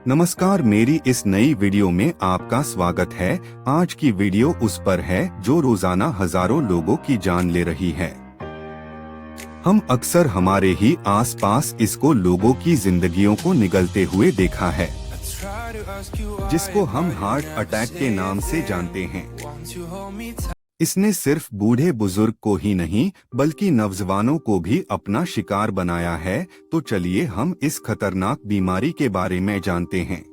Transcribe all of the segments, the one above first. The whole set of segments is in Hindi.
नमस्कार, मेरी इस नई वीडियो में आपका स्वागत है। आज की वीडियो उस पर है जो रोजाना हजारों लोगों की जान ले रही है। हम अक्सर हमारे ही आसपास इसको लोगों की जिंदगियों को निगलते हुए देखा है, जिसको हम हार्ट अटैक के नाम से जानते हैं। इसने सिर्फ बूढ़े बुजुर्ग को ही नहीं बल्कि नौजवानों को भी अपना शिकार बनाया है। तो चलिए हम इस खतरनाक बीमारी के बारे में जानते हैं।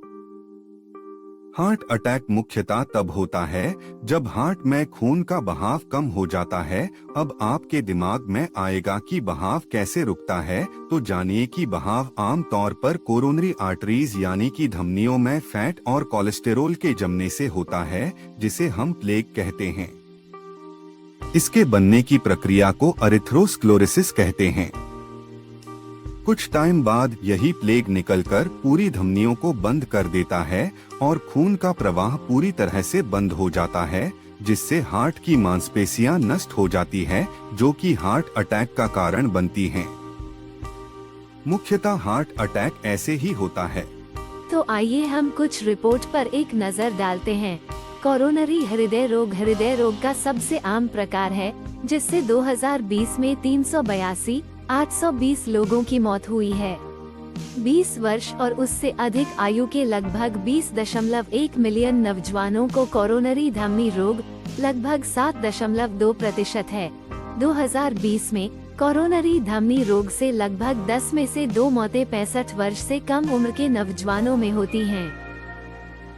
हार्ट अटैक मुख्यतः तब होता है जब हार्ट में खून का बहाव कम हो जाता है। अब आपके दिमाग में आएगा कि बहाव कैसे रुकता है, तो जानिए कि बहाव आम तौर पर कोरोनरी आर्टरीज यानी कि धमनियों में फैट और कोलेस्टेरोल के जमने से होता है, जिसे हम प्लेग कहते हैं। इसके बनने की प्रक्रिया को एरिथ्रोस्क्लेरोसिस कहते हैं। कुछ टाइम बाद यही प्लेग निकलकर पूरी धमनियों को बंद कर देता है और खून का प्रवाह पूरी तरह से बंद हो जाता है, जिससे हार्ट की मांसपेशियां नष्ट हो जाती है, जो कि हार्ट अटैक का कारण बनती हैं। मुख्यतः हार्ट अटैक ऐसे ही होता है। तो आइए हम कुछ रिपोर्ट पर एक नजर डालते हैं। कोरोनरी हृदय रोग का सबसे आम प्रकार है, जिससे 2020 में 382,820 लोगों की मौत हुई है। 20 वर्ष और उससे अधिक आयु के लगभग 20.1 मिलियन नौजवानों को कोरोनरी धमनी रोग लगभग 7.2% है। 2020 में कोरोनरी धमनी रोग से लगभग 10 में से 2 मौतें 65 वर्ष से कम उम्र के नौजवानों में होती हैं।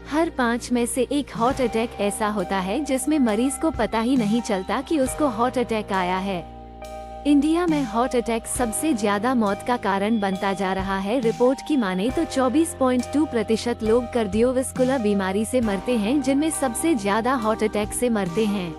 हर 5 में से एक हार्ट अटैक ऐसा होता है जिसमें मरीज को पता ही नहीं चलता कि उसको हार्ट अटैक आया है। इंडिया में हार्ट अटैक सबसे ज्यादा मौत का कारण बनता जा रहा है। रिपोर्ट की माने तो 24.2% लोग कार्डियोवैस्कुलर बीमारी से मरते हैं, जिनमें सबसे ज्यादा हार्ट अटैक से मरते हैं।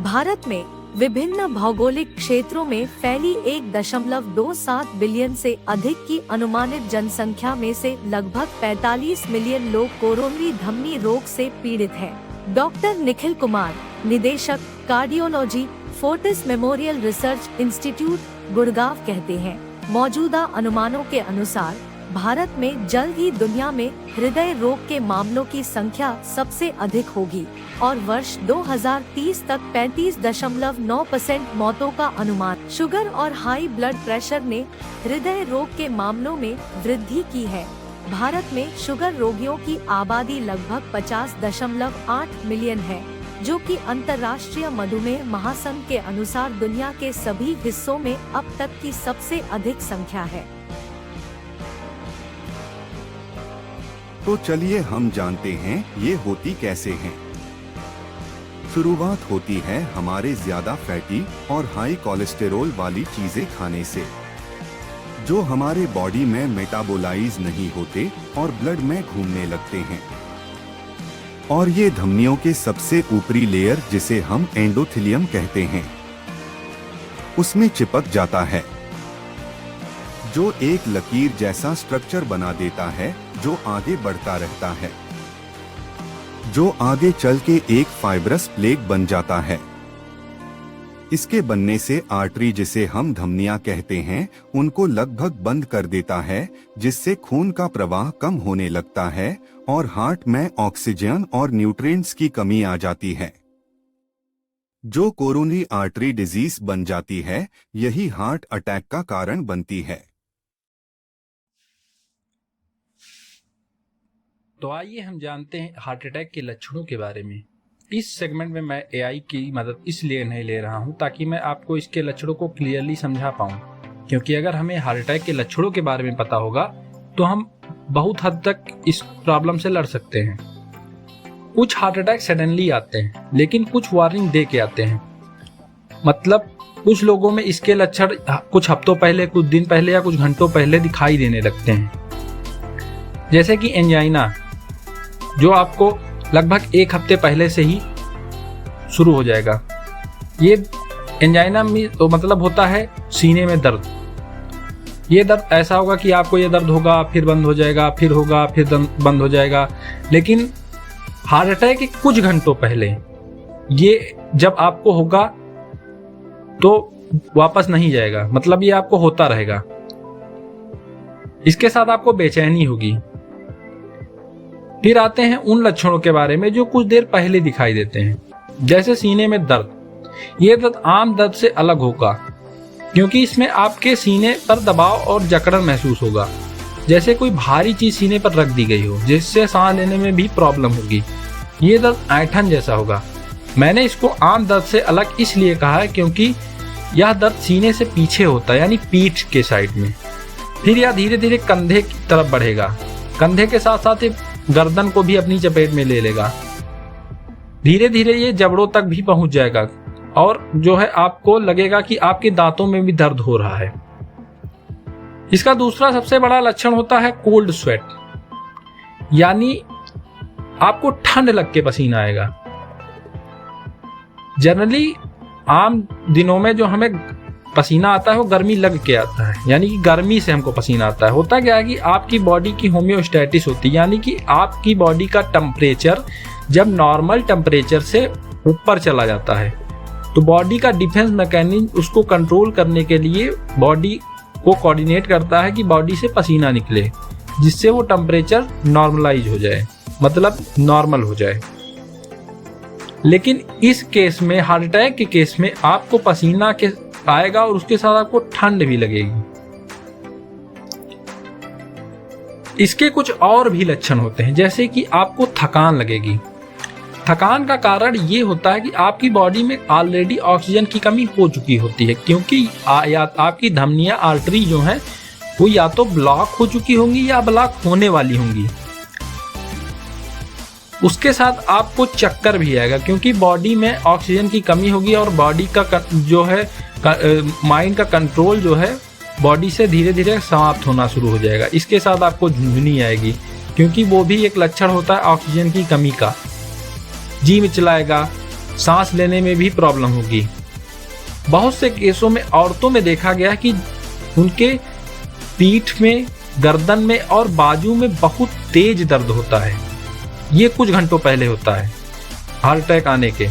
भारत में विभिन्न भौगोलिक क्षेत्रों में फैली 1.27 बिलियन से अधिक की अनुमानित जनसंख्या में से लगभग 45 मिलियन लोग कोरोनरी धमनी रोग से पीड़ित हैं। डॉक्टर निखिल कुमार, निदेशक cardiology, Fortis memorial research institute, Gurgaon कहते हैं, मौजूदा अनुमानों के अनुसार भारत में जल्द ही दुनिया में हृदय रोग के मामलों की संख्या सबसे अधिक होगी और वर्ष 2030 तक 35.9% मौतों का अनुमान। शुगर और हाई ब्लड प्रेशर ने हृदय रोग के मामलों में वृद्धि की है। भारत में शुगर रोगियों की आबादी लगभग 50.8 मिलियन है, जो कि अंतर्राष्ट्रीय मधुमेह महासंघ के अनुसार दुनिया के सभी हिस्सों में अब तक की सबसे अधिक संख्या है। तो चलिए हम जानते हैं ये होती कैसे हैं। शुरुआत होती है हमारे ज्यादा फैटी और हाई कोलेस्टेरोल वाली चीजें खाने से, जो हमारे बॉडी में मेटाबोलाइज नहीं होते और ब्लड में घूमने लगते हैं, और ये धमनियों के सबसे ऊपरी लेयर, जिसे हम एंडोथेलियम कहते हैं, उसमें चिपक जाता है, जो एक लकीर जैसा स्ट्रक्चर बना देता है जो आगे बढ़ता रहता है, जो आगे चल के एक फाइब्रस प्लेग बन जाता है। इसके बनने से आर्टरी, जिसे हम धमनियां कहते हैं, उनको लगभग बंद कर देता है, जिससे खून का प्रवाह कम होने लगता है और हार्ट में ऑक्सीजन और न्यूट्रिएंट्स की कमी आ जाती है, जो कोरोनरी आर्टरी डिजीज बन जाती है। यही हार्ट अटैक का कारण बनती है। तो आइए हम जानते हैं हार्ट अटैक के लक्षणों के बारे में। इस सेगमेंट में मैं एआई की मदद इसलिए नहीं ले रहा हूं ताकि मैं आपको इसके लक्षणों को क्लियरली समझा पाऊं, क्योंकि अगर हमें हार्ट अटैक के लक्षणों के बारे में पता होगा तो हम बहुत हद तक इस प्रॉब्लम से लड़ सकते हैं। कुछ हार्ट अटैक सडनली आते हैं, लेकिन कुछ वार्निंग दे के आते हैं। मतलब कुछ लोगों में इसके लक्षण कुछ हफ्तों पहले, कुछ दिन पहले या कुछ घंटों पहले दिखाई देने लगते हैं, जैसे कि एंजाइना, जो आपको लगभग 1 हफ्ते पहले से ही शुरू हो जाएगा। ये एंजाइना में तो मतलब होता है सीने में दर्द। ये दर्द ऐसा होगा कि आपको ये दर्द होगा, फिर बंद हो जाएगा, फिर होगा, फिर बंद हो जाएगा। लेकिन हार्ट अटैक के कुछ घंटों पहले ये जब आपको होगा तो वापस नहीं जाएगा, मतलब ये आपको होता रहेगा। इसके साथ आपको बेचैनी होगी, फिर आते हैं उन लक्षणों के बारे में जो कुछ देर पहले दिखाई देते हैं, जैसे सीने में दर्द। ये दर्द आम दर्द से अलग होगा क्योंकि इसमें आपके सीने पर दबाव और जकड़न महसूस होगा, जैसे कोई भारी चीज सीने पर रख दी गई हो, जिससे सांस लेने में भी प्रॉब्लम होगी। ये दर्द ऐंठन जैसा होगा। मैंने इसको आम दर्द से अलग इसलिए कहा है क्योंकि यह दर्द सीने से पीछे होता है, यानी पीठ के साइड में। फिर यह धीरे धीरे कंधे की तरफ बढ़ेगा, कंधे के साथ साथ ये गर्दन को भी अपनी चपेट में ले लेगा। धीरे धीरे ये जबड़ों तक भी पहुंच जाएगा और जो है आपको लगेगा कि आपके दांतों में भी दर्द हो रहा है। इसका दूसरा सबसे बड़ा लक्षण होता है कोल्ड स्वेट, यानी आपको ठंड लग के पसीना आएगा। जनरली आम दिनों में जो हमें पसीना आता है वो गर्मी लग के आता है, यानी कि गर्मी से हमको पसीना आता है। होता क्या है कि आपकी बॉडी की होम्योस्टेटिस होती है, यानी कि आपकी बॉडी का टेम्परेचर जब नॉर्मल टेम्परेचर से ऊपर चला जाता है तो बॉडी का डिफेंस मैकेनिज्म उसको कंट्रोल करने के लिए बॉडी को कोऑर्डिनेट करता है कि बॉडी से पसीना निकले, जिससे वो टेम्परेचर नॉर्मलाइज हो जाए, मतलब नॉर्मल हो जाए। लेकिन इस केस में, हार्ट अटैक के केस में, आपको पसीना के आएगा और उसके साथ आपको ठंड भी लगेगी। इसके कुछ और भी लक्षण होते हैं, जैसे कि आपको थकान लगेगी। थकान का कारण ये होता है कि आपकी बॉडी में ऑलरेडी ऑक्सीजन की कमी हो चुकी होती है, क्योंकि आपकी धमनियां, आर्टरी जो हैं वो या तो ब्लॉक हो चुकी होंगी या ब्लॉक होने वाली होंगी। उसके साथ आपको चक्कर भी आएगा क्योंकि बॉडी में ऑक्सीजन की कमी होगी और बॉडी का जो है माइंड का कंट्रोल जो है बॉडी से धीरे धीरे समाप्त होना शुरू हो जाएगा। इसके साथ आपको झुंझुनी आएगी क्योंकि वो भी एक लक्षण होता है ऑक्सीजन की कमी का। जी मिचलाएगा, सांस लेने में भी प्रॉब्लम होगी। बहुत से केसों में औरतों में देखा गया कि उनके पीठ में, गर्दन में और बाजू में बहुत तेज दर्द होता है। ये कुछ घंटों पहले होता है हार्ट अटैक आने के।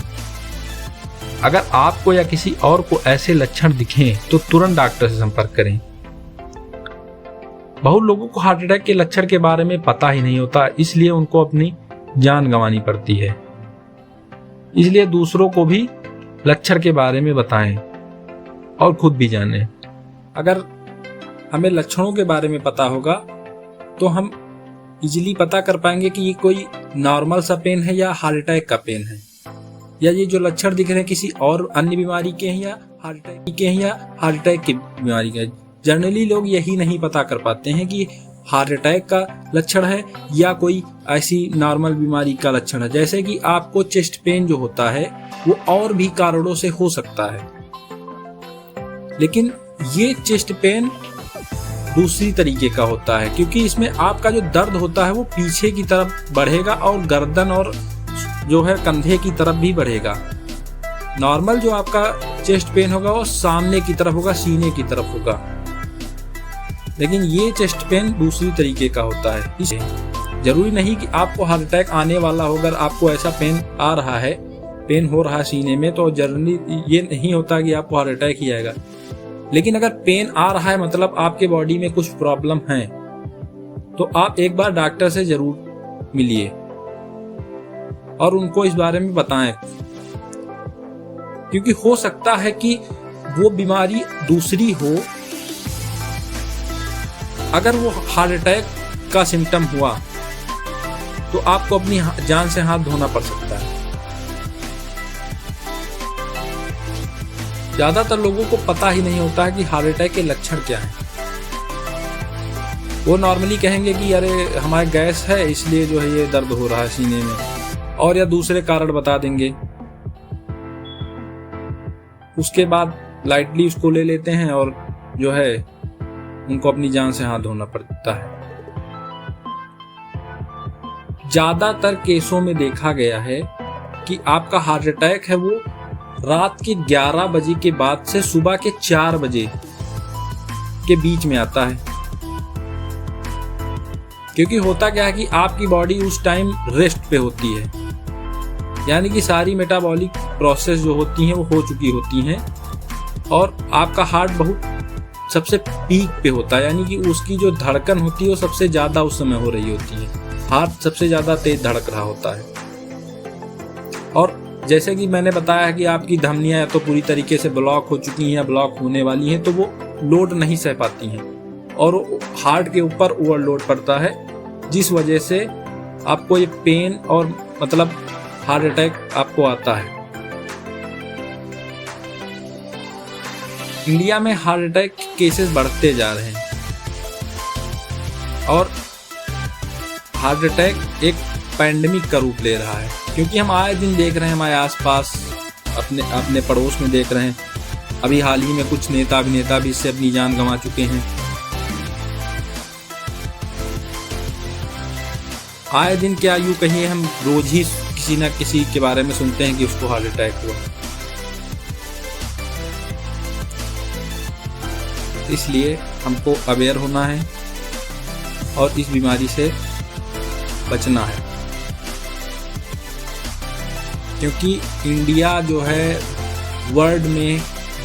अगर आपको या किसी और को ऐसे लक्षण दिखें तो तुरंत डॉक्टर से संपर्क करें। बहुत लोगों को हार्ट अटैक के लक्षण के बारे में पता ही नहीं होता, इसलिए उनको अपनी जान गंवानी पड़ती है। इसलिए दूसरों को भी लक्षण के बारे में बताएं और खुद भी जानें। अगर हमें लक्षणों के बारे में पता होगा तो हम इजीली पता कर पाएंगे कि ये कोई नॉर्मल सा पेन है या हार्ट अटैक का पेन है, या ये जो लक्षण दिख रहे हैं किसी और अन्य बीमारी के हैं या हार्ट अटैक की बीमारी के। जनरली लोग यही नहीं पता कर पाते हैं कि हार्ट अटैक का लक्षण है या कोई ऐसी नॉर्मल बीमारी का लक्षण है। जैसे कि आपको चेस्ट पेन जो होता है वो और भी कारणों से हो सकता है, लेकिन ये चेस्ट पेन दूसरी तरीके का होता है क्योंकि इसमें आपका जो दर्द होता है वो पीछे की तरफ बढ़ेगा और गर्दन और जो है कंधे की तरफ भी बढ़ेगा। नॉर्मल जो आपका चेस्ट पेन होगा वो सामने की तरफ होगा, सीने की तरफ होगा, लेकिन ये चेस्ट पेन दूसरी तरीके का होता है। इसलिए जरूरी नहीं कि आपको हार्ट अटैक आने वाला हो। अगर आपको ऐसा पेन आ रहा है, पेन हो रहा है सीने में, तो जनरली ये नहीं होता कि आपको हार्ट अटैक ही आएगा। लेकिन अगर पेन आ रहा है मतलब आपके बॉडी में कुछ प्रॉब्लम है, तो आप एक बार डॉक्टर से जरूर मिलिए और उनको इस बारे में बताएं, क्योंकि हो सकता है कि वो बीमारी दूसरी हो। अगर वो हार्ट अटैक का सिम्टम हुआ तो आपको अपनी जान से हाथ धोना पड़ सकता है। ज्यादातर लोगों को पता ही नहीं होता है कि हार्ट अटैक के लक्षण क्या हैं। वो नॉर्मली कहेंगे कि अरे हमारे गैस है इसलिए जो है ये दर्द हो रहा है सीने में, और या दूसरे कारण बता देंगे। उसके बाद लाइटली उसको ले लेते हैं और जो है उनको अपनी जान से हाथ धोना पड़ता है। ज्यादातर केसों में देखा गया है कि आपका हार्ट अटैक है वो रात के 11 बजे के बाद से सुबह के 4 बजे के बीच में आता है, क्योंकि होता क्या है कि आपकी बॉडी उस टाइम रेस्ट पे होती है, यानी कि सारी मेटाबॉलिक प्रोसेस जो होती हैं वो हो चुकी होती हैं और आपका हार्ट बहुत सबसे पीक पे होता है, यानी कि उसकी जो धड़कन होती है वो सबसे ज्यादा उस समय हो रही होती है। हार्ट सबसे ज़्यादा तेज धड़क रहा होता है। और जैसे कि मैंने बताया कि आपकी धमनियाँ या तो पूरी तरीके से ब्लॉक हो चुकी हैं या ब्लॉक होने वाली हैं, तो वो लोड नहीं सह पाती हैं और हार्ट के ऊपर ओवरलोड पड़ता है, जिस वजह से आपको ये पेन और मतलब हार्ट अटैक आपको आता है। इंडिया में हार्ट अटैक केसेस बढ़ते जा रहे हैं और हार्ट अटैक एक पैंडेमिक का रूप ले रहा है, क्योंकि हम आए दिन देख रहे हैं हमारे आसपास, अपने पड़ोस में देख रहे हैं। अभी हाल ही में कुछ नेता अभिनेता भी इससे अपनी जान गंवा चुके हैं। आए दिन क्या यूं कहिए, हम रोज ही किसी न किसी के बारे में सुनते हैं कि उसको हार्ट अटैक हुआ। इसलिए हमको अवेयर होना है और इस बीमारी से बचना है, क्योंकि इंडिया जो है वर्ल्ड में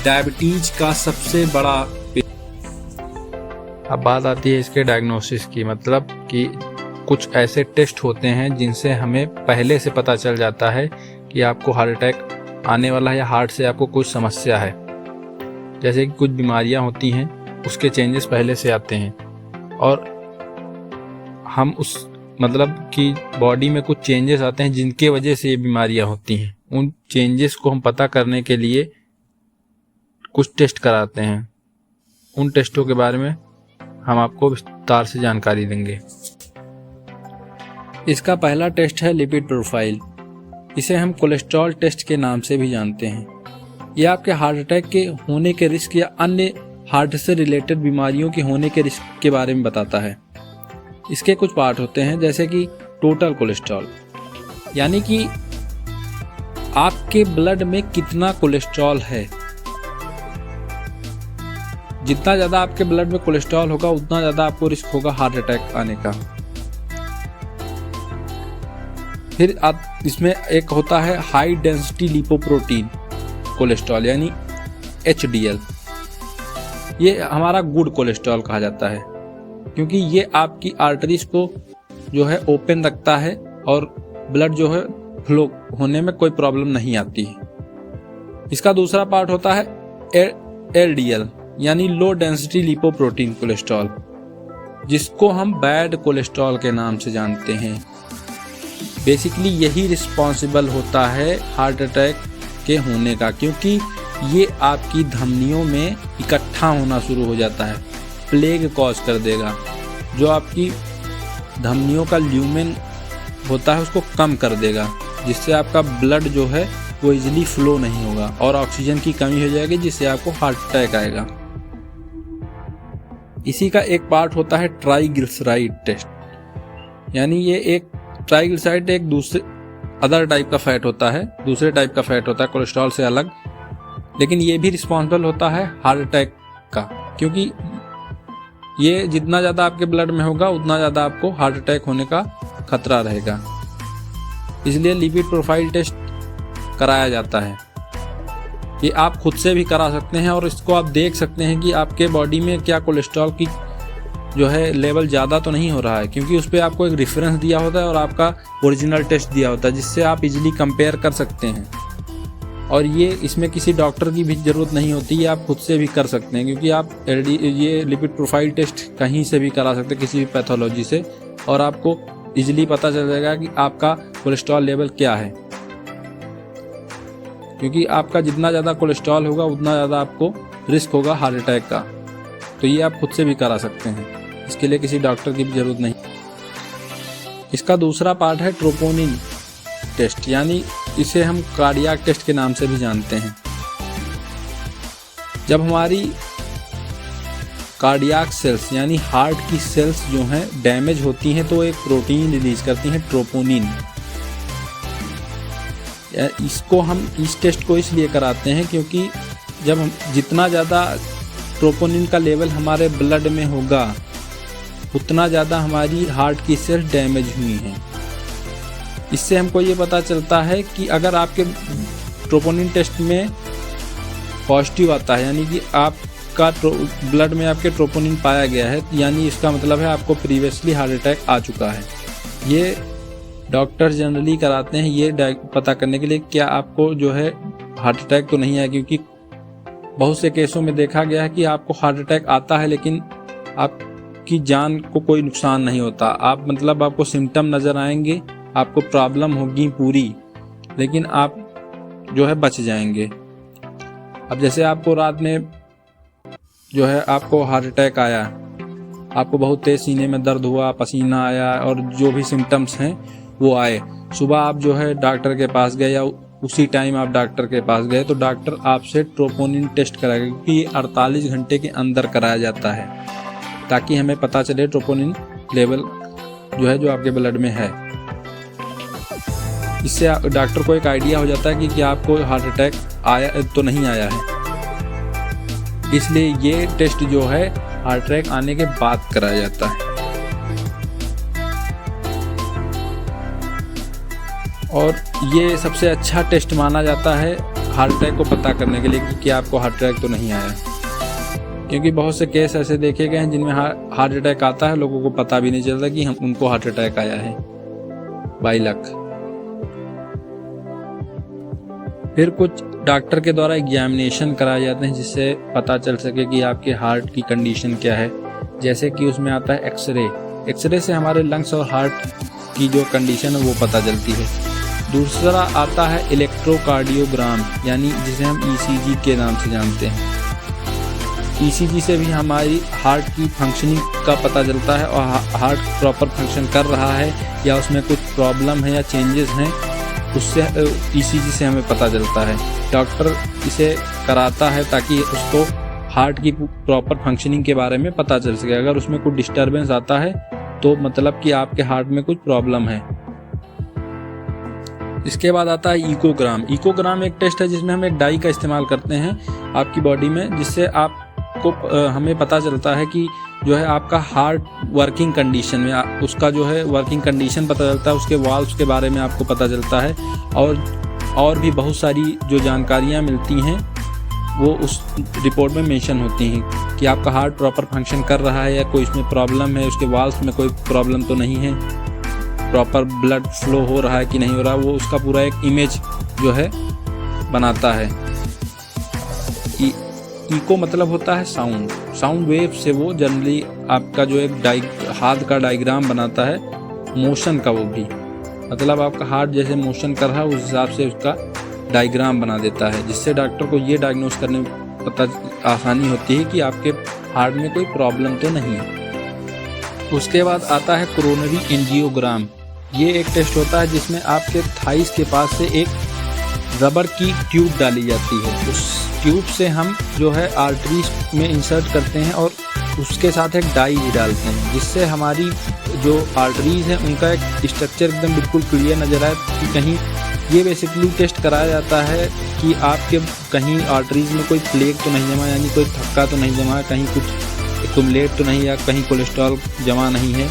डायबिटीज का सबसे बड़ा। अब बात आती है इसके डायग्नोसिस की, मतलब कि कुछ ऐसे टेस्ट होते हैं जिनसे हमें पहले से पता चल जाता है कि आपको हार्ट अटैक आने वाला है या हार्ट से आपको कुछ समस्या है। जैसे कि कुछ बीमारियां होती हैं, उसके चेंजेस पहले से आते हैं और हम उस मतलब कि बॉडी में कुछ चेंजेस आते हैं जिनके वजह से ये बीमारियां होती हैं। उन चेंजेस को हम पता करने के लिए कुछ टेस्ट कराते हैं। उन टेस्टों के बारे में हम आपको विस्तार से जानकारी देंगे। इसका पहला टेस्ट है लिपिड प्रोफाइल। इसे हम कोलेस्ट्रॉल टेस्ट के नाम से भी जानते हैं। यह आपके हार्ट अटैक के होने के रिस्क या अन्य हार्ट से रिलेटेड बीमारियों के होने के रिस्क के बारे में बताता है। इसके कुछ पार्ट होते हैं, जैसे कि टोटल कोलेस्ट्रॉल, यानी कि आपके ब्लड में कितना कोलेस्ट्रॉल है। जितना ज़्यादा आपके ब्लड में कोलेस्ट्रॉल होगा उतना ज़्यादा आपको रिस्क होगा हार्ट अटैक आने का। फिर इसमें एक होता है हाई डेंसिटी लिपोप्रोटीन कोलेस्ट्रॉल, यानी HDL। ये हमारा गुड कोलेस्ट्रॉल कहा जाता है, क्योंकि ये आपकी आर्टरीज को जो है ओपन रखता है और ब्लड जो है फ्लो होने में कोई प्रॉब्लम नहीं आती है। इसका दूसरा पार्ट होता है LDL, यानी लो डेंसिटी लिपोप्रोटीन कोलेस्ट्रॉल, जिसको हम बैड कोलेस्ट्रॉल के नाम से जानते हैं। बेसिकली यही रिस्पॉन्सिबल होता है हार्ट अटैक के होने का, क्योंकि ये आपकी धमनियों में इकट्ठा होना शुरू हो जाता है, प्लेग कॉज कर देगा। जो आपकी धमनियों का ल्यूमेन होता है उसको कम कर देगा, जिससे आपका ब्लड जो है वो इजीली फ्लो नहीं होगा और ऑक्सीजन की कमी हो जाएगी, जिससे आपको हार्ट अटैक आएगा। इसी का एक पार्ट होता है ट्राइग्लिसराइड टेस्ट, यानी ये एक ट्राइग्लिसराइड एक दूसरे अदर टाइप का फैट होता है, दूसरे टाइप का फैट होता है कोलेस्ट्रॉल से अलग, लेकिन ये भी रिस्पॉन्सिबल होता है हार्ट अटैक का, क्योंकि ये जितना ज़्यादा आपके ब्लड में होगा उतना ज़्यादा आपको हार्ट अटैक होने का खतरा रहेगा। इसलिए लिपिड प्रोफाइल टेस्ट कराया जाता है। ये आप खुद से भी करा सकते हैं और इसको आप देख सकते हैं कि आपके बॉडी में क्या कोलेस्ट्रॉल की जो है लेवल ज़्यादा तो नहीं हो रहा है, क्योंकि उस पर आपको एक रेफरेंस दिया होता है और आपका ओरिजिनल टेस्ट दिया होता है, जिससे आप इजीली कंपेयर कर सकते हैं। और ये इसमें किसी डॉक्टर की भी ज़रूरत नहीं होती, ये आप खुद से भी कर सकते हैं, क्योंकि आप ये लिपिड प्रोफाइल टेस्ट कहीं से भी करा सकते हैं, किसी भी पैथोलॉजी से, और आपको इजीली पता चल जाएगा कि आपका कोलेस्ट्रॉल लेवल क्या है। क्योंकि आपका जितना ज़्यादा कोलेस्ट्रॉल होगा उतना ज़्यादा आपको रिस्क होगा हार्ट अटैक का। तो ये आप खुद से भी करा सकते हैं, इसके लिए किसी डॉक्टर की भी ज़रूरत नहीं। इसका दूसरा पार्ट है ट्रोपोनिन टेस्ट, यानी इसे हम कार्डियक टेस्ट के नाम से भी जानते हैं। जब हमारी कार्डियक सेल्स यानी हार्ट की सेल्स जो हैं डैमेज होती हैं तो एक प्रोटीन रिलीज करती हैं, ट्रोपोनिन। इसको हम इस टेस्ट को इसलिए कराते हैं क्योंकि जब हम जितना ज़्यादा ट्रोपोनिन का लेवल हमारे ब्लड में होगा उतना ज़्यादा हमारी हार्ट की सेल्स डैमेज हुई हैं। इससे हमको ये पता चलता है कि अगर आपके ट्रोपोनिन टेस्ट में पॉजिटिव आता है, यानी कि आपका ब्लड में आपके ट्रोपोनिन पाया गया है, यानी इसका मतलब है आपको प्रीवियसली हार्ट अटैक आ चुका है। ये डॉक्टर जनरली कराते हैं ये पता करने के लिए क्या आपको जो है हार्ट अटैक तो नहीं आया, क्योंकि बहुत से केसों में देखा गया है कि आपको हार्ट अटैक आता है लेकिन आपकी जान को कोई नुकसान नहीं होता। आपको सिम्टम नज़र आएंगे, आपको प्रॉब्लम होगी पूरी, लेकिन आप जो है बच जाएंगे। अब जैसे आपको रात में जो है आपको हार्ट अटैक आया, आपको बहुत तेज़ सीने में दर्द हुआ, पसीना आया और जो भी सिम्टम्स हैं वो आए, सुबह आप जो है डॉक्टर के पास गए या उसी टाइम आप डॉक्टर के पास गए तो डॉक्टर आपसे ट्रोपोनिन टेस्ट कराएगा, क्योंकि ये 48 घंटे के अंदर कराया जाता है ताकि हमें पता चले ट्रोपोनिन लेवल जो है जो आपके ब्लड में है। इससे डॉक्टर को एक आइडिया हो जाता है कि क्या आपको हार्ट अटैक आया तो नहीं आया है। इसलिए ये टेस्ट जो है हार्ट अटैक आने के बाद कराया जाता है। और ये सबसे अच्छा टेस्ट माना जाता है हार्ट अटैक को पता करने के लिए कि क्या आपको हार्ट अटैक तो नहीं आया, क्योंकि बहुत से केस ऐसे देखे गए हैं जिनमें हार्ट अटैक आता है, लोगों को पता भी नहीं चलता कि उनको हार्ट अटैक आया है बाई लक। फिर कुछ डॉक्टर के द्वारा एग्जामिनेशन कराए जाते हैं जिससे पता चल सके कि आपके हार्ट की कंडीशन क्या है। जैसे कि उसमें आता है एक्सरे से हमारे लंग्स और हार्ट की जो कंडीशन है वो पता चलती है। दूसरा आता है इलेक्ट्रोकार्डियोग्राम, यानी जिसे हम ECG के नाम से जानते हैं। ECG से भी हमारी हार्ट की फंक्शनिंग का पता चलता है और हार्ट प्रॉपर फंक्शन कर रहा है या उसमें कुछ प्रॉब्लम है या चेंजेस हैं, उससे ECG से हमें पता चलता है। डॉक्टर इसे कराता है ताकि उसको हार्ट की प्रॉपर फंक्शनिंग के बारे में पता चल सके। अगर उसमें कुछ डिस्टर्बेंस आता है तो मतलब कि आपके हार्ट में कुछ प्रॉब्लम है। इसके बाद आता है इकोग्राम एक टेस्ट है जिसमें हम एक डाई का इस्तेमाल करते हैं आपकी बॉडी में, जिससे आपको हमें पता चलता है कि जो है आपका हार्ट वर्किंग कंडीशन में उसका जो है वर्किंग कंडीशन पता चलता है, उसके वाल्व्स के बारे में आपको पता चलता है और भी बहुत सारी जो जानकारियाँ मिलती हैं वो उस रिपोर्ट में मेंशन होती हैं कि आपका हार्ट प्रॉपर फंक्शन कर रहा है या कोई इसमें प्रॉब्लम है, उसके वाल्व्स में कोई प्रॉब्लम तो नहीं है, प्रॉपर ब्लड फ्लो हो रहा है कि नहीं हो रहा, वो उसका पूरा एक इमेज जो है बनाता है। इको मतलब होता है साउंड वेव से वो जनरली आपका जो एक हाथ का डायग्राम बनाता है मोशन का, वो भी मतलब आपका हार्ट जैसे मोशन कर रहा है उस हिसाब से उसका डायग्राम बना देता है, जिससे डॉक्टर को ये डायग्नोस करने में पता आसानी होती है कि आपके हार्ट में कोई प्रॉब्लम तो नहीं है। उसके बाद आता है कोरोनरी एंजियोग्राम। ये एक टेस्ट होता है जिसमें आपके थाइस के पास से एक रबर की ट्यूब डाली जाती है। उस ट्यूब से हम जो है आर्टरीज में इंसर्ट करते हैं और उसके साथ एक डाई भी डालते हैं, जिससे हमारी जो आर्टरीज हैं उनका एक स्ट्रक्चर एकदम बिल्कुल क्लियर नजर आए कि कहीं ये बेसिकली टेस्ट कराया जाता है कि आपके कहीं आर्टरीज में कोई प्लेग तो नहीं जमा, यानी कोई थक्का तो नहीं जमा, कहीं कुछ एक्युमुलेट तो नहीं या कहीं कोलेस्ट्रॉल जमा नहीं है,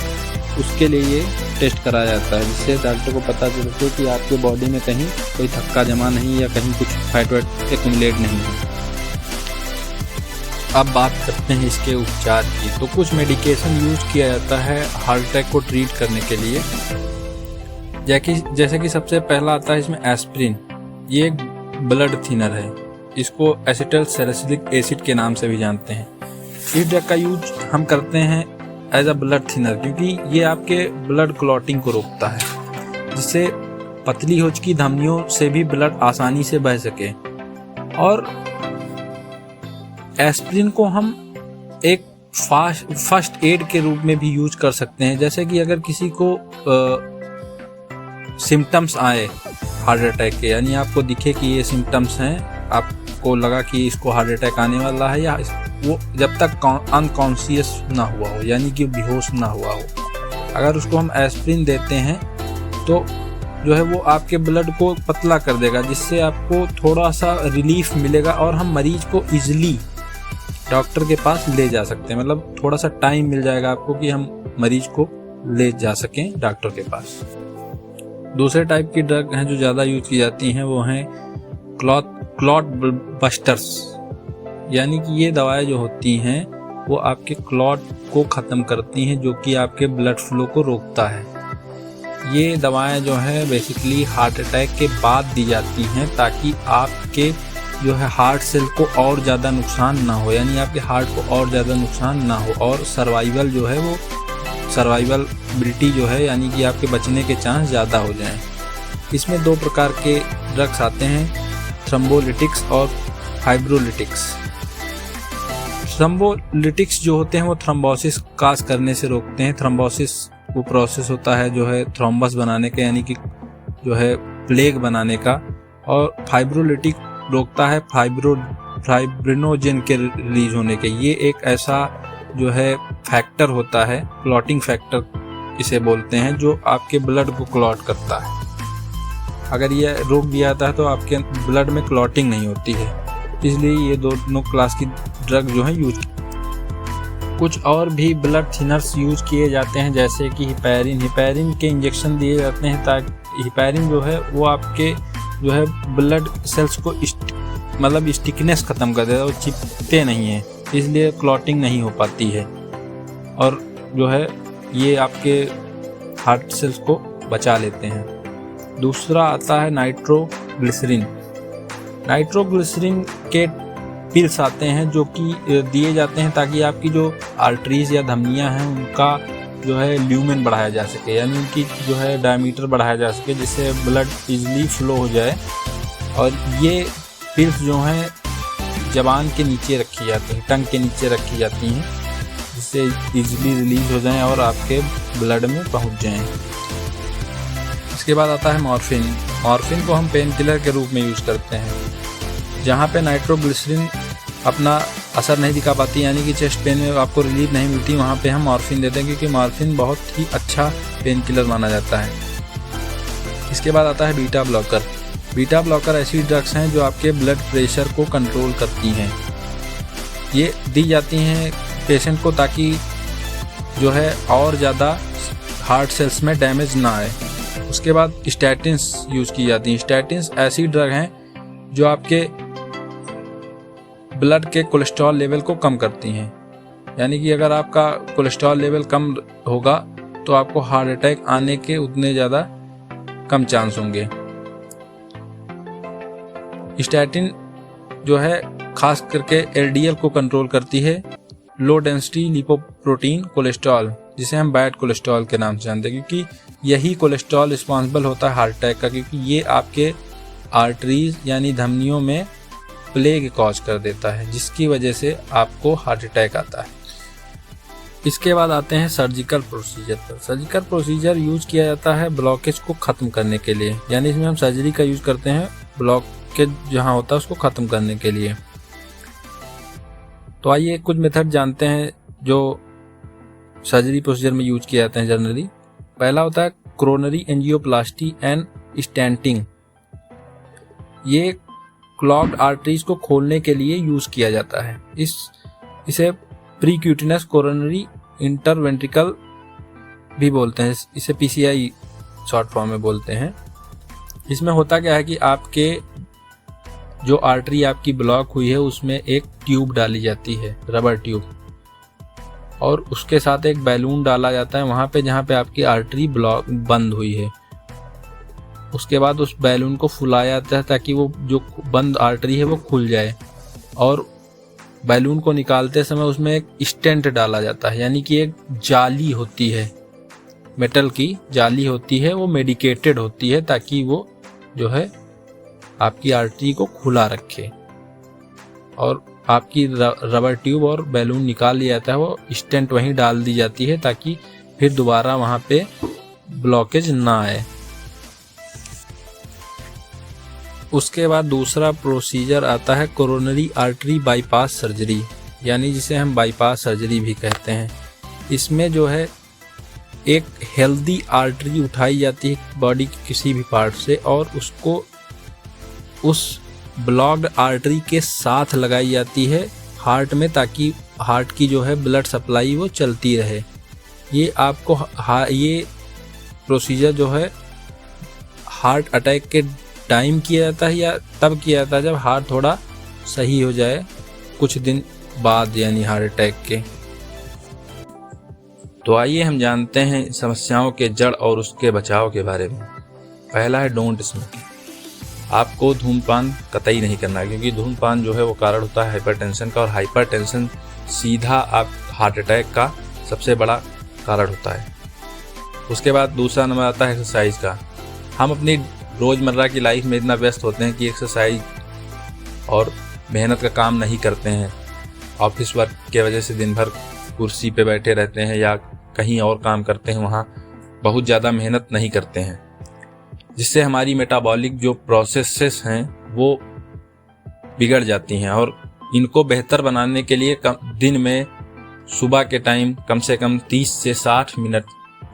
उसके लिए ये टेस्ट कराया जाता है, जिससे डॉक्टर को पता चलता है कि आपके बॉडी में कहीं कोई थक्का जमा नहीं या कहीं कुछ फैट वेट एक्युमुलेट नहीं है। अब बात करते हैं इसके उपचार की। तो कुछ मेडिकेशन यूज किया जाता है हार्ट अटैक को ट्रीट करने के लिए, जैसे कि सबसे पहला आता है इसमें एस्प्रिन। ये एक ब्लड थिनर है, इसको एसिटल सैलिसिलिक एसिड के नाम से भी जानते हैं। इस ड्रग का यूज हम करते हैं एज अ ब्लड थिनर, क्योंकि ये आपके ब्लड क्लॉटिंग को रोकता है, जिससे पतली होज की धमनियों से भी ब्लड आसानी से बह सके। और एस्प्रिन को हम एक फर्स्ट एड के रूप में भी यूज कर सकते हैं। जैसे कि अगर किसी को सिम्टम्स आए हार्ट अटैक के, यानी आपको दिखे कि ये सिम्टम्स हैं, आपको लगा कि इसको हार्ट अटैक आने वाला है, या वो जब तक अनकॉन्शियस ना हुआ हो, यानी कि बेहोश ना हुआ हो, अगर उसको हम एस्प्रिन देते हैं तो जो है वो आपके ब्लड को पतला कर देगा, जिससे आपको थोड़ा सा रिलीफ मिलेगा और हम मरीज को इजीली डॉक्टर के पास ले जा सकते हैं। मतलब थोड़ा सा टाइम मिल जाएगा आपको कि हम मरीज को ले जा सकें डॉक्टर के पास। दूसरे टाइप की ड्रग हैं जो ज़्यादा यूज की जाती हैं, वो हैं क्लॉट बस्टर्स, यानी कि ये दवाएं जो होती हैं वो आपके क्लॉट को ख़त्म करती हैं, जो कि आपके ब्लड फ्लो को रोकता है। ये दवाएं जो हैं बेसिकली हार्ट अटैक के बाद दी जाती हैं ताकि आपके जो है हार्ट सेल को और ज़्यादा नुकसान ना हो, यानी आपके हार्ट को और ज़्यादा नुकसान ना हो और सर्वाइवल जो है वो सर्वाइवबिलिटी जो है यानी कि आपके बचने के चांस ज़्यादा हो जाएं। इसमें 2 प्रकार के ड्रग्स आते हैं, थ्रोम्बोलिटिक्स और फाइब्रोलिटिक्स। थ्रोम्बोलिटिक्स जो होते हैं वो थ्रोम्बोसिस काज करने से रोकते हैं। थ्रोम्बोसिस वो प्रोसेस होता है जो है थ्रोम्बस बनाने का, यानी कि जो है प्लेग बनाने का, और फाइब्रोलिटिक रोकता है फाइब्रिनोजेन के रिलीज होने के। ये एक ऐसा जो है फैक्टर होता है, क्लॉटिंग फैक्टर इसे बोलते हैं, जो आपके ब्लड को क्लॉट करता है। अगर ये रोक दिया जाता है तो आपके ब्लड में क्लॉटिंग नहीं होती है, इसलिए ये दोनों क्लास की ड्रग जो है यूज। कुछ और भी ब्लड थिनर्स यूज किए जाते हैं जैसे कि हिपैरिन के इंजेक्शन दिए जाते हैं ताकि हिपैरिन जो है वो आपके जो है ब्लड सेल्स को मतलब स्टिकनेस ख़त्म कर देता है, वो चिपकते नहीं हैं, इसलिए क्लॉटिंग नहीं हो पाती है और जो है ये आपके हार्ट सेल्स को बचा लेते हैं। दूसरा आता है नाइट्रोग्लिसरीन। नाइट्रोग्लिसरीन के पिल्स आते हैं जो कि दिए जाते हैं ताकि आपकी जो आर्टरीज या धमनियां हैं उनका जो है ल्यूमेन बढ़ाया जा सके, यानी उनकी जो है डायमीटर बढ़ाया जा सके जिससे ब्लड इजीली फ्लो हो जाए। और ये पिल्स जो हैं ज़बान के नीचे रखी जाती हैं, टंग के नीचे रखी जाती हैं जिससे इजीली रिलीज हो जाएं और आपके ब्लड में पहुंच जाएं। इसके बाद आता है मॉर्फिन। मॉर्फिन को हम पेन किलर के रूप में यूज़ करते हैं। जहाँ पे नाइट्रोग्लिसरीन अपना असर नहीं दिखा पाती, यानी कि चेस्ट पेन में आपको रिलीफ नहीं मिलती, वहाँ पे हम मॉर्फिन देते हैं क्योंकि मॉर्फिन बहुत ही अच्छा पेन किलर माना जाता है। इसके बाद आता है बीटा ब्लॉकर। बीटा ब्लॉकर ऐसी ड्रग्स हैं जो आपके ब्लड प्रेशर को कंट्रोल करती हैं। ये दी जाती हैं पेशेंट को ताकि जो है और ज़्यादा हार्ट सेल्स में डैमेज ना आए। उसके बाद स्टैटिन्स यूज़ की जाती हैं। स्टैटिन्स ऐसी ड्रग हैं जो आपके ब्लड के कोलेस्ट्रॉल लेवल को कम करती हैं, यानी कि अगर आपका कोलेस्ट्रॉल लेवल कम होगा तो आपको हार्ट अटैक आने के उतने ज़्यादा कम चांस होंगे। स्टैटिन जो है खास करके एलडीएल को कंट्रोल करती है, लो डेंसिटी लिपोप्रोटीन कोलेस्ट्रॉल, जिसे हम बैड कोलेस्ट्रॉल के नाम से जानते हैं, क्योंकि यही कोलेस्ट्रॉल रिस्पॉन्सिबल होता है हार्ट अटैक का, क्योंकि ये आपके आर्टरीज यानी धमनियों में प्लेग कॉज कर देता है जिसकी वजह से आपको हार्ट अटैक आता है। इसके बाद आते हैं सर्जिकल प्रोसीजर पर। सर्जिकल प्रोसीजर यूज किया जाता है ब्लॉकेज को ख़त्म करने के लिए, यानी इसमें हम सर्जरी का यूज़ करते हैं ब्लॉकेज जहाँ होता है उसको ख़त्म करने के लिए। तो आइए कुछ मेथड जानते हैं जो सर्जरी प्रोसीजर में यूज किए जाते हैं जनरली। पहला होता है कोरोनरी एंजियोप्लास्टी एंड स्टेंटिंग। ये क्लॉग्ड आर्टरीज को खोलने के लिए यूज किया जाता है। इसे प्रीक्यूटिनस कोरोनरी इंटरवेंट्रिकल भी बोलते हैं, इसे पीसीआई शॉर्ट फॉर्म में बोलते हैं। इसमें होता क्या है कि आपके जो आर्टरी आपकी ब्लॉक हुई है उसमें एक ट्यूब डाली जाती है, रबर ट्यूब, और उसके साथ एक बैलून डाला जाता है वहाँ पे जहाँ पे आपकी आर्टरी ब्लॉक बंद हुई है। उसके बाद उस बैलून को फुलाया जाता है ताकि वो जो बंद आर्टरी है वो खुल जाए, और बैलून को निकालते समय उसमें एक स्टेंट डाला जाता है, यानी कि एक जाली होती है, मेटल की जाली होती है, वो मेडिकेटेड होती है ताकि वो जो है आपकी आर्टरी को खुला रखे। और आपकी रबर ट्यूब और बैलून निकाल लिया जाता है, वो स्टेंट वहीं डाल दी जाती है ताकि फिर दोबारा वहाँ पे ब्लॉकेज ना आए। उसके बाद दूसरा प्रोसीजर आता है कोरोनरी आर्टरी बाईपास सर्जरी, यानी जिसे हम बाईपास सर्जरी भी कहते हैं। इसमें जो है एक हेल्दी आर्टरी उठाई जाती है बॉडी के किसी भी पार्ट से और उसको उस ब्लॉक्ड आर्टरी के साथ लगाई जाती है हार्ट में, ताकि हार्ट की जो है ब्लड सप्लाई वो चलती रहे। ये आपको ये प्रोसीजर जो है हार्ट अटैक के टाइम किया जाता है या तब किया जाता है जब हार्ट थोड़ा सही हो जाए कुछ दिन बाद, यानी हार्ट अटैक के। तो आइए हम जानते हैं समस्याओं के जड़ और उसके बचाव के बारे में। पहला है डोंट स्मोकिंग। आपको धूम्रपान कतई नहीं करना है, क्योंकि धूम्रपान जो है वो कारण होता है हाइपरटेंशन का, और हाइपरटेंशन सीधा आप हार्ट अटैक का सबसे बड़ा कारण होता है। उसके बाद दूसरा नंबर आता है एक्सरसाइज का। हम अपनी रोज़मर्रा की लाइफ में इतना व्यस्त होते हैं कि एक्सरसाइज और मेहनत का काम नहीं करते हैं। ऑफिस वर्क के वजह से दिन भर कुर्सी पे बैठे रहते हैं या कहीं और काम करते हैं, वहाँ बहुत ज़्यादा मेहनत नहीं करते हैं, जिससे हमारी मेटाबॉलिक जो प्रोसेसेस हैं वो बिगड़ जाती हैं। और इनको बेहतर बनाने के लिए दिन में सुबह के टाइम कम से कम 30 से 60 मिनट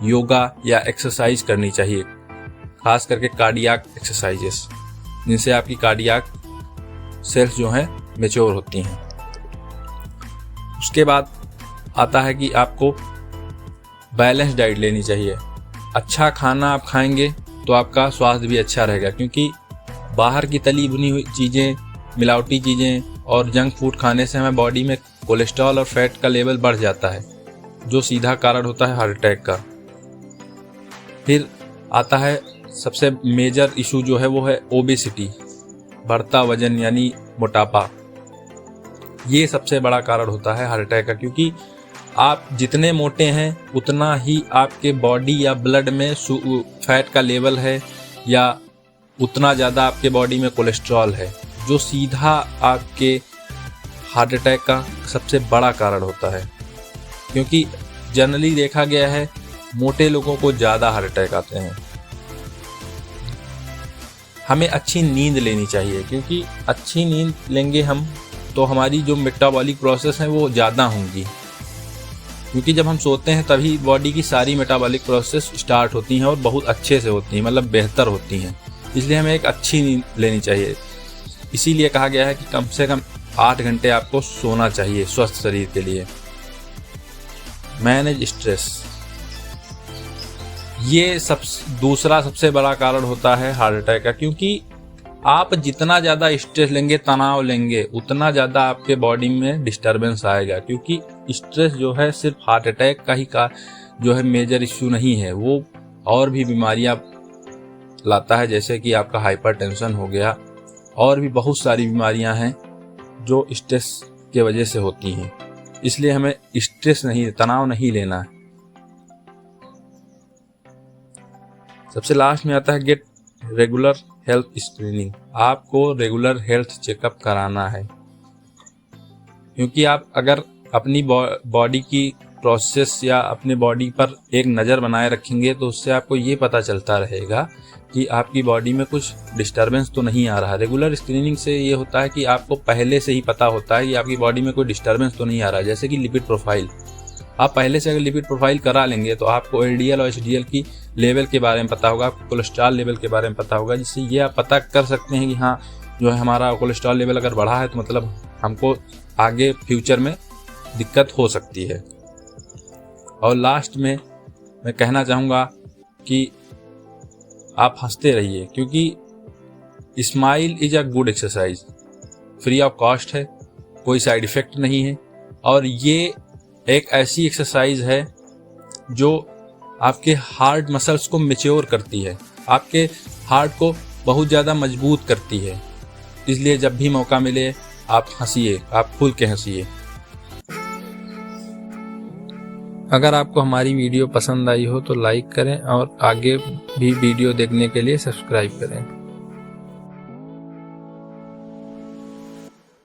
योगा या एक्सरसाइज करनी चाहिए, खास करके कार्डियाक एक्सरसाइजेस, जिनसे आपकी कार्डियाक सेल्स जो हैं मैच्योर होती हैं। उसके बाद आता है कि आपको बैलेंस डाइट लेनी चाहिए। अच्छा खाना आप खाएंगे तो आपका स्वास्थ्य भी अच्छा रहेगा, क्योंकि बाहर की तली भुनी हुई चीज़ें, मिलावटी चीज़ें और जंक फूड खाने से हमें बॉडी में कोलेस्ट्रॉल और फैट का लेवल बढ़ जाता है, जो सीधा कारण होता है हार्ट अटैक का। फिर आता है सबसे मेजर इशू जो है वो है ओबेसिटी, बढ़ता वजन यानी मोटापा। ये सबसे बड़ा कारण होता है हार्ट अटैक का, क्योंकि आप जितने मोटे हैं उतना ही आपके बॉडी या ब्लड में फैट का लेवल है, या उतना ज़्यादा आपके बॉडी में कोलेस्ट्रॉल है, जो सीधा आपके हार्ट अटैक का सबसे बड़ा कारण होता है। क्योंकि जनरली देखा गया है मोटे लोगों को ज़्यादा हार्ट अटैक आते हैं। हमें अच्छी नींद लेनी चाहिए, क्योंकि अच्छी नींद लेंगे हम तो हमारी जो मेटाबॉलिक प्रोसेस हैं वो ज़्यादा होंगी, क्योंकि जब हम सोते हैं तभी बॉडी की सारी मेटाबॉलिक प्रोसेस स्टार्ट होती हैं और बहुत अच्छे से होती हैं, मतलब बेहतर होती हैं। इसलिए हमें एक अच्छी नींद लेनी चाहिए। इसीलिए कहा गया है कि कम से कम 8 घंटे आपको सोना चाहिए स्वस्थ शरीर के लिए। मैनेज स्ट्रेस, ये दूसरा सबसे बड़ा कारण होता है हार्ट अटैक का, क्योंकि आप जितना ज़्यादा स्ट्रेस लेंगे, तनाव लेंगे, उतना ज़्यादा आपके बॉडी में डिस्टर्बेंस आएगा। क्योंकि स्ट्रेस जो है सिर्फ हार्ट अटैक का ही जो है मेजर इश्यू नहीं है, वो और भी बीमारियां लाता है, जैसे कि आपका हाइपरटेंशन हो गया, और भी बहुत सारी बीमारियां हैं जो स्ट्रेस के वजह से होती हैं। इसलिए हमें स्ट्रेस नहीं, तनाव नहीं लेना है। सबसे लास्ट में आता है गेट रेगुलर हेल्थ स्क्रीनिंग। आपको रेगुलर हेल्थ चेकअप कराना है, क्योंकि आप अगर अपनी बॉडी की प्रोसेस या अपने बॉडी पर एक नज़र बनाए रखेंगे तो उससे आपको ये पता चलता रहेगा कि आपकी बॉडी में कुछ डिस्टर्बेंस तो नहीं आ रहा। रेगुलर स्क्रीनिंग से ये होता है कि आपको पहले से ही पता होता है कि आपकी बॉडी में कोई डिस्टर्बेंस तो नहीं आ रहा है। जैसे कि लिपिड प्रोफाइल, आप पहले से अगर लिपिड प्रोफाइल करा लेंगे तो आपको LDL और HDL की लेवल के बारे में पता होगा, आपको कोलेस्ट्रॉल लेवल के बारे में पता होगा, जिससे ये आप पता कर सकते हैं कि हाँ जो है हमारा कोलेस्ट्रॉल लेवल अगर बढ़ा है तो मतलब हमको आगे फ्यूचर में दिक्कत हो सकती है। और लास्ट में मैं कहना चाहूँगा कि आप हंसते रहिए, क्योंकि smile is a good exercise, free of cost है, कोई साइड इफ़ेक्ट नहीं है, और ये एक ऐसी एक्सरसाइज है जो आपके हार्ट मसल्स को मैच्योर करती है, आपके हार्ट को बहुत ज़्यादा मजबूत करती है। इसलिए जब भी मौका मिले आप हंसिए, आप खुल के हंसिए। अगर आपको हमारी वीडियो पसंद आई हो तो लाइक करें और आगे भी वीडियो देखने के लिए सब्सक्राइब करें।